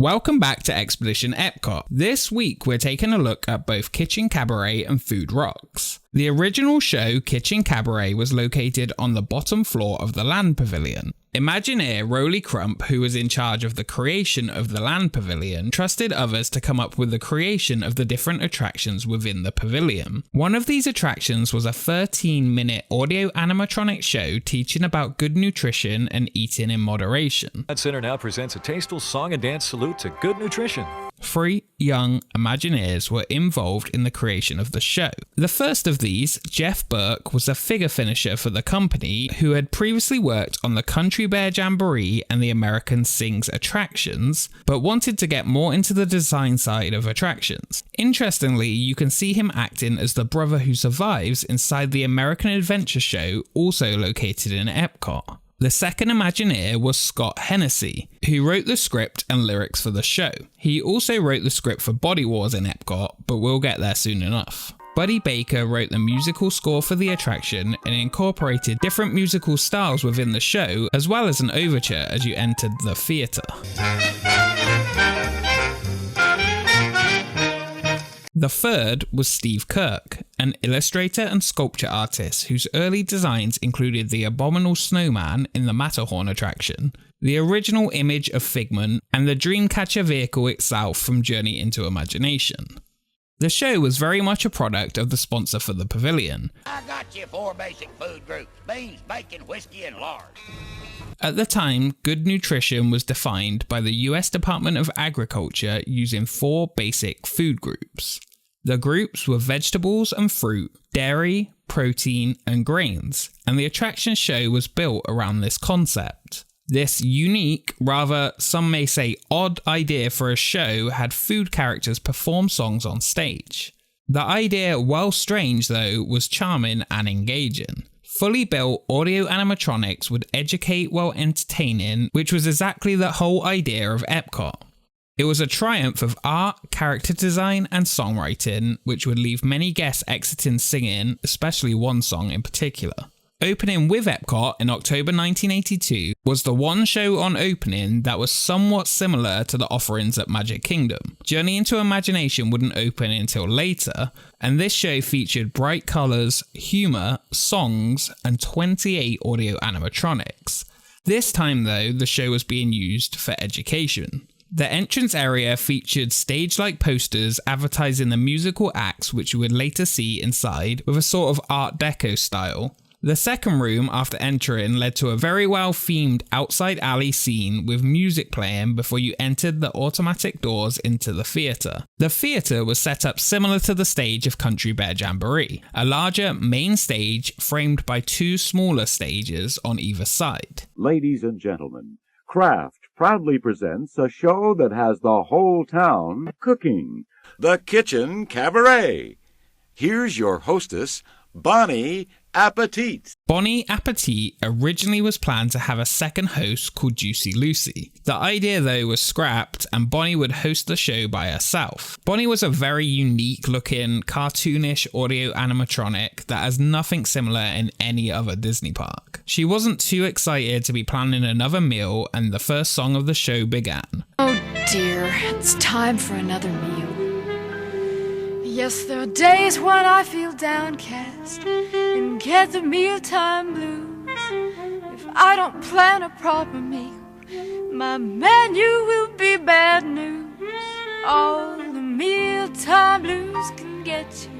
Welcome back to Expedition Epcot. This week we're taking a look at both Kitchen Cabaret and Food Rocks. The original show, Kitchen Cabaret, was located on the bottom floor of the Land Pavilion. Imagineer Rolly Crump, who was in charge of the creation of the Land Pavilion, trusted others to come up with the creation of the different attractions within the pavilion. One of these attractions was a 13-minute audio animatronic show teaching about good nutrition and eating in moderation. That Center now presents a tasteful song and dance salute to good nutrition. 3 young Imagineers were involved in the creation of the show. The first of these, Jeff Burke, was a figure finisher for the company who had previously worked on the Country Bear Jamboree and the American Sings attractions, but wanted to get more into the design side of attractions. Interestingly, you can see him acting as the brother who survives inside the American Adventure show, also located in Epcot. The second Imagineer was Scott Hennessy, who wrote the script and lyrics for the show. He also wrote the script for Body Wars in Epcot, but we'll get there soon enough. Buddy Baker wrote the musical score for the attraction and incorporated different musical styles within the show, as well as an overture as you entered the theatre. The third was Steve Kirk, an illustrator and sculpture artist whose early designs included the Abominable Snowman in the Matterhorn attraction, the original image of Figment, and the Dreamcatcher vehicle itself from Journey into Imagination. The show was very much a product of the sponsor for the pavilion. I got you 4 basic food groups: beans, bacon, whiskey, and lard. At the time, good nutrition was defined by the US Department of Agriculture using 4 basic food groups. The groups were vegetables and fruit, dairy, protein, and grains, and the attraction show was built around this concept. This unique, rather some may say odd idea for a show had food characters perform songs on stage. The idea, while strange though, was charming and engaging. Fully built audio animatronics would educate while entertaining, which was exactly the whole idea of Epcot. It was a triumph of art, character design, and songwriting, which would leave many guests exiting singing, especially one song in particular. Opening with Epcot in October 1982 was the one show on opening that was somewhat similar to the offerings at Magic Kingdom. Journey into Imagination wouldn't open until later, and this show featured bright colours, humour, songs, and 28 audio animatronics. This time though, the show was being used for education. The entrance area featured stage-like posters advertising the musical acts which you would later see inside with a sort of Art Deco style. The second room after entering led to a very well themed outside alley scene with music playing before you entered the automatic doors into the theatre. The theatre was set up similar to the stage of Country Bear Jamboree, a larger main stage framed by 2 smaller stages on either side. Ladies and gentlemen, Kraft proudly presents a show that has the whole town cooking. The Kitchen Cabaret. Here's your hostess, Bonnie Appetit. Bonnie Appetit originally was planned to have a second host called Juicy Lucy. The idea though was scrapped and Bonnie would host the show by herself. Bonnie was a very unique looking, cartoonish audio animatronic that has nothing similar in any other Disney park. She wasn't too excited to be planning another meal and the first song of the show began. Oh dear, it's time for another meal. Yes, there are days when I feel downcast and get the mealtime blues. If I don't plan a proper meal, my menu will be bad news. All the mealtime blues can get you.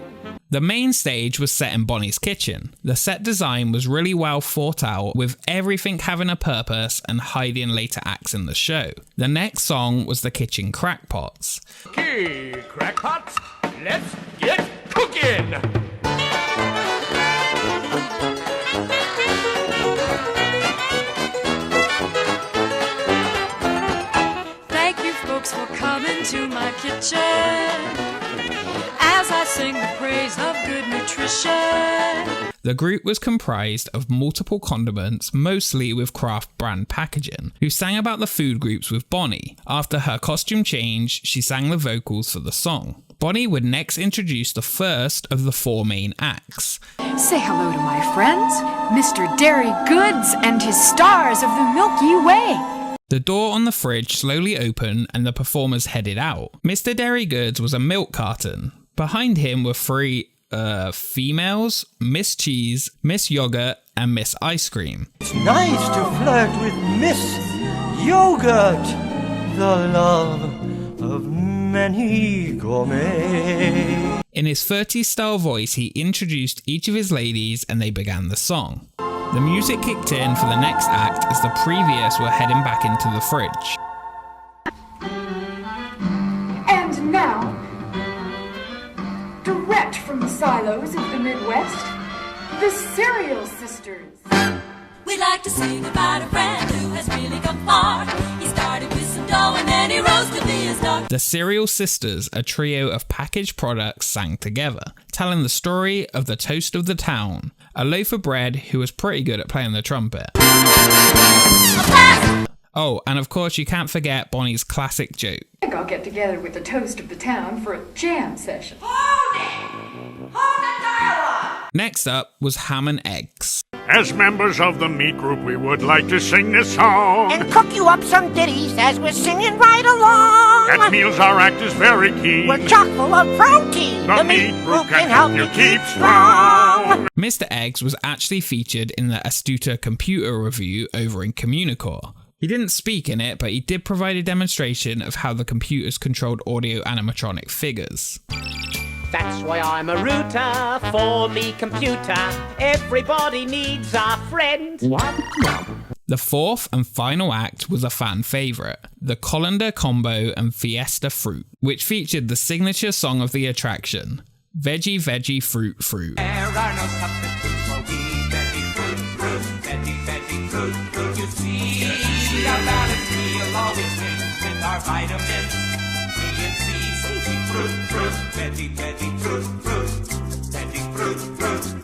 The main stage was set in Bonnie's kitchen. The set design was really well thought out, with everything having a purpose and hiding later acts in the show. The next song was the Kitchen Crackpots. Okay, crackpots, let's get cooking! Thank you folks for coming to my kitchen as I sing the praise of good nutrition. The group was comprised of multiple condiments, mostly with Kraft brand packaging, who sang about the food groups with Bonnie. After her costume change, she sang the vocals for the song. Bonnie would next introduce the first of the 4 main acts. Say hello to my friends, Mr. Dairy Goods and his stars of the Milky Way. The door on the fridge slowly opened and the performers headed out. Mr. Dairy Goods was a milk carton. Behind him were three females, Miss Cheese, Miss Yogurt, and Miss Ice Cream. It's nice to flirt with Miss Yogurt, the love of many gourmets. In his 30s style voice, he introduced each of his ladies and they began the song. The music kicked in for the next act as the previous were heading back into the fridge. And now, direct from the silos of the Midwest, the Cereal Sisters. We'd like to sing about a friend who has really come far. He started with some dough and then he rose to be a star. The Cereal Sisters, a trio of packaged products, sang together, telling the story of the toast of the town, a loaf of bread who was pretty good at playing the trumpet. Oh, and of course you can't forget Bonnie's classic joke. I think I'll get together with the toast of the town for a jam session. Hold the dialogue! Next up was Ham and Eggs. As members of the meat group, we would like to sing this song. And cook you up some ditties as we're singing right along. At meals, our act is very key. We're chock full of protein. The meat group can help you keep strong. Mr. Eggs was actually featured in the Astuta computer review over in Communicore. He didn't speak in it, but he did provide a demonstration of how the computers controlled audio animatronic figures. That's why I'm a router for me computer. Everybody needs a friend. The fourth and final act was a fan favourite, the Colander Combo and Fiesta Fruit, which featured the signature song of the attraction, Veggie Veggie Fruit Fruit. There are no substitutes for wee veggie fruit fruit. Veggie veggie fruit fruit. You see, our balanced meal always wins with our vitamins. B and C, sweetie fruit fruit. Veggie veggie fruit fruit. Veggie fruit fruit.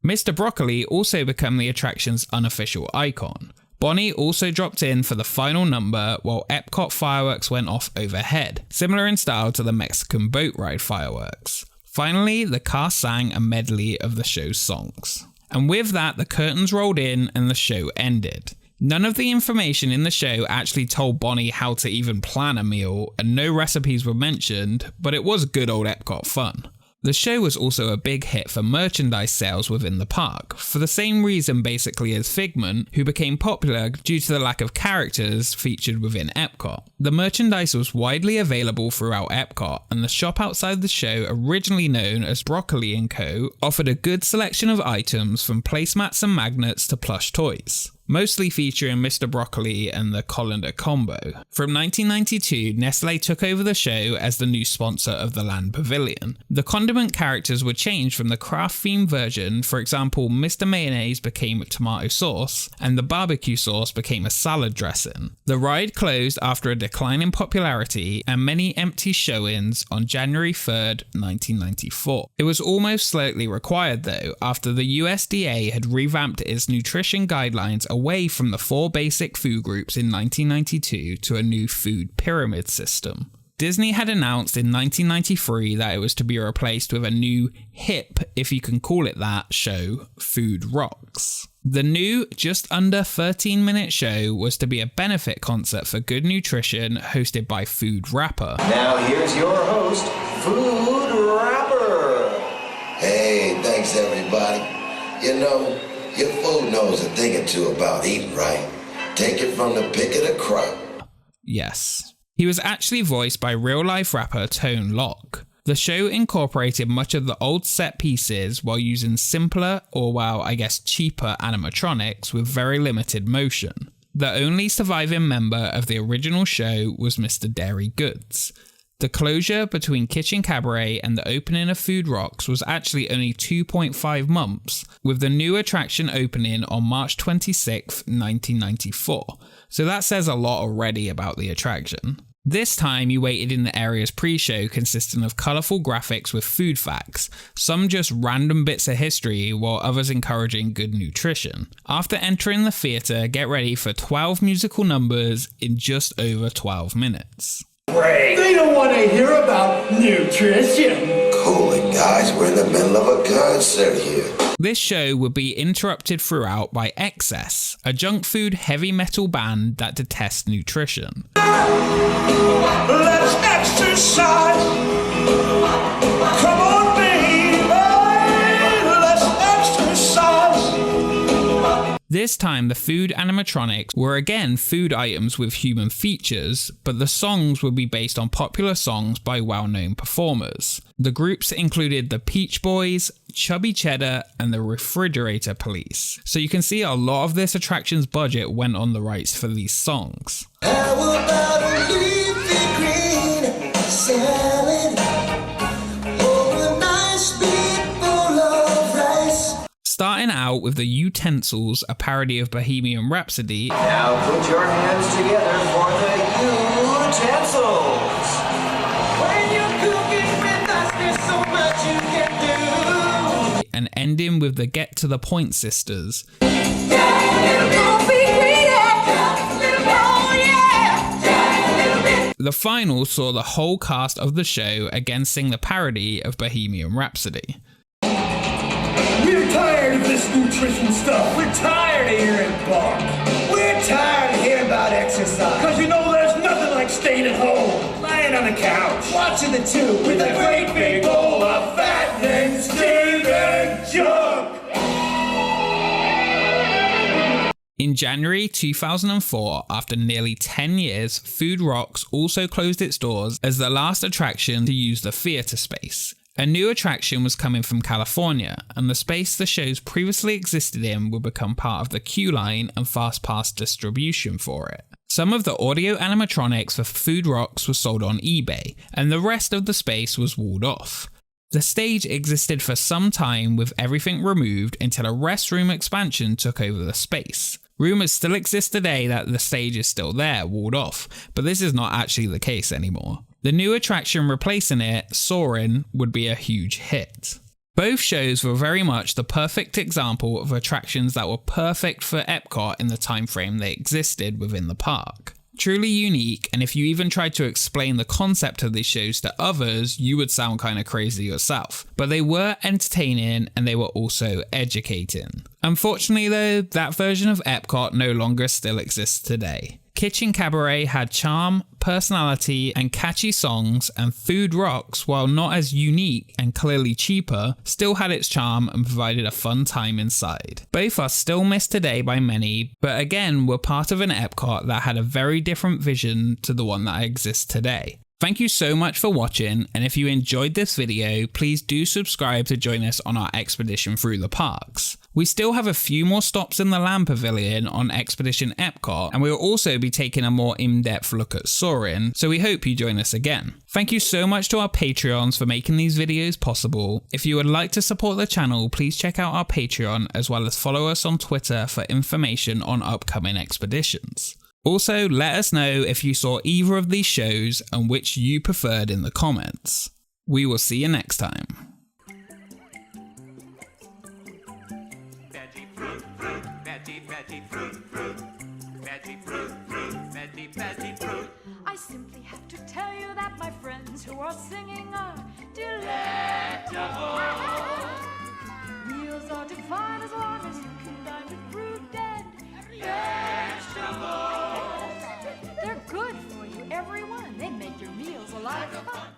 Mr. Broccoli also became the attraction's unofficial icon. Bonnie also dropped in for the final number while Epcot fireworks went off overhead, similar in style to the Mexican boat ride fireworks. Finally, the cast sang a medley of the show's songs. And with that, the curtains rolled in and the show ended. None of the information in the show actually told Bonnie how to even plan a meal, and no recipes were mentioned, but it was good old Epcot fun. The show was also a big hit for merchandise sales within the park, for the same reason basically as Figment, who became popular due to the lack of characters featured within Epcot. The merchandise was widely available throughout Epcot, and the shop outside the show, originally known as Broccoli & Co., offered a good selection of items from placemats and magnets to plush toys, mostly featuring Mr. Broccoli and the Colander Combo. From 1992, Nestle took over the show as the new sponsor of the Land Pavilion. The condiment characters were changed from the craft-themed version. For example, Mr. Mayonnaise became tomato sauce, and the barbecue sauce became a salad dressing. The ride closed after a decline in popularity and many empty show-ins on January 3rd, 1994. It was almost slightly required though, after the USDA had revamped its nutrition guidelines away from the 4 basic food groups in 1992 to a new food pyramid system. Disney had announced in 1993 that it was to be replaced with a new hip, if you can call it that, show, Food Rocks. The new, just under 13-minute show was to be a benefit concert for good nutrition hosted by Food Rapper. Now here's your host, Food Rapper. Hey, thanks everybody. You know, your food knows a thing or two about eating right. Take it from the pick of the crop. Yes. He was actually voiced by real-life rapper Tone Loc. The show incorporated much of the old set pieces while using simpler, or well, I guess cheaper animatronics with very limited motion. The only surviving member of the original show was Mr. Dairy Goods. The closure between Kitchen Cabaret and the opening of Food Rocks was actually only 2.5 months, with the new attraction opening on March 26, 1994. So that says a lot already about the attraction. This time you waited in the area's pre-show consisting of colourful graphics with food facts, some just random bits of history while others encouraging good nutrition. After entering the theatre, get ready for 12 musical numbers in just over 12 minutes. Great. They don't want to hear about nutrition. Cool it, guys. We're in the middle of a concert here. This show would be interrupted throughout by Excess, a junk food heavy metal band that detests nutrition. Let's exercise. Come on, baby. Let's exercise. This time, the food animatronics were again food items with human features, but the songs would be based on popular songs by well-known performers. The groups included the Peach Boys, Chubby Cheddar, and the Refrigerator Police. So you can see a lot of this attraction's budget went on the rights for these songs. How about a leafy green salad or a nice big bowl of rice? Starting out with the Utensils, a parody of Bohemian Rhapsody. Now put your hands together for the utensils. When you're cooking with us, there's so much you can do. And ending with the Get to the Point Sisters. The final saw the whole cast of the show again sing the parody of Bohemian Rhapsody. We're tired of this nutrition stuff. We're tired of hearing bark. We're tired of hearing about exercise. Cause you know there's nothing like staying at home, lying on the couch, watching the tube with a great big bowl of fattening steaming junk. In January 2004, after nearly 10 years, Food Rocks also closed its doors as the last attraction to use the theatre space. A new attraction was coming from California, and the space the shows previously existed in would become part of the queue line and fast pass distribution for it. Some of the audio animatronics for Food Rocks were sold on eBay, and the rest of the space was walled off. The stage existed for some time with everything removed until a restroom expansion took over the space. Rumours still exist today that the stage is still there, walled off, but this is not actually the case anymore. The new attraction replacing it, Soarin', would be a huge hit. Both shows were very much the perfect example of attractions that were perfect for Epcot in the time frame they existed within the park. Truly unique, and if you even tried to explain the concept of these shows to others, you would sound kinda crazy yourself. But they were entertaining and they were also educating. Unfortunately though, that version of Epcot no longer still exists today. Kitchen Cabaret had charm, personality, and catchy songs, and Food Rocks, while not as unique and clearly cheaper, still had its charm and provided a fun time inside. Both are still missed today by many, but again were part of an Epcot that had a very different vision to the one that exists today. Thank you so much for watching, and if you enjoyed this video, please do subscribe to join us on our expedition through the parks. We still have a few more stops in the Land Pavilion on Expedition Epcot, and we'll also be taking a more in-depth look at Soarin', so we hope you join us again. Thank you so much to our Patreons for making these videos possible. If you would like to support the channel, please check out our Patreon, as well as follow us on Twitter for information on upcoming expeditions. Also, let us know if you saw either of these shows and which you preferred in the comments. We will see you next time. Veggie fruit, fruit, veggie, veggie fruit, fruit, veggie fruit, fruit, veggie, veggie fruit. I simply have to tell you that my friends who are singing are delectable. Meals are divine as long as you can dine with fruit and vegetables. They're good for you, everyone. They make your meals a lot of fun.